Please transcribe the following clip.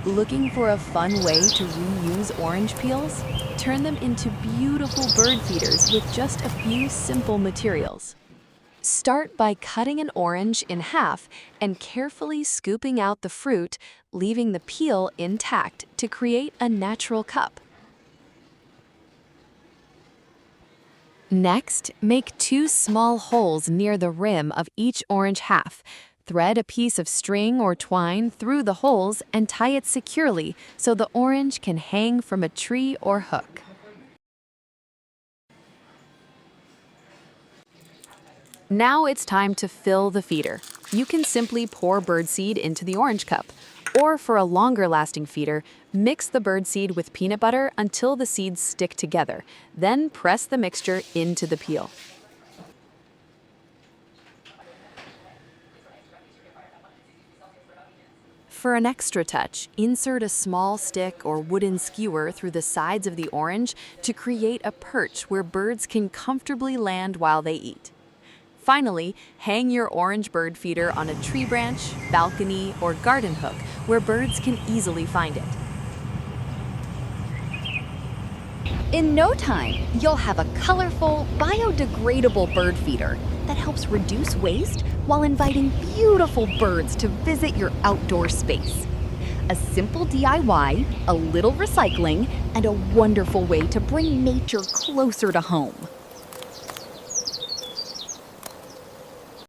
Looking for a fun way to reuse orange peels? Turn them into beautiful bird feeders with just a few simple materials. Start by cutting an orange in half and carefully scooping out the fruit, leaving the peel intact to create a natural cup. Next, make two small holes near the rim of each orange half. Thread a piece of string or twine through the holes and tie it securely so the orange can hang from a tree or hook. Now it's time to fill the feeder. You can simply pour birdseed into the orange cup. Or for a longer lasting feeder, mix the birdseed with peanut butter until the seeds stick together. Then press the mixture into the peel. For an extra touch, insert a small stick or wooden skewer through the sides of the orange to create a perch where birds can comfortably land while they eat. Finally, hang your orange bird feeder on a tree branch, balcony, or garden hook where birds can easily find it. In no time, you'll have a colorful, biodegradable bird feeder that helps reduce waste while inviting beautiful birds to visit your outdoor space. A simple DIY, a little recycling, and a wonderful way to bring nature closer to home.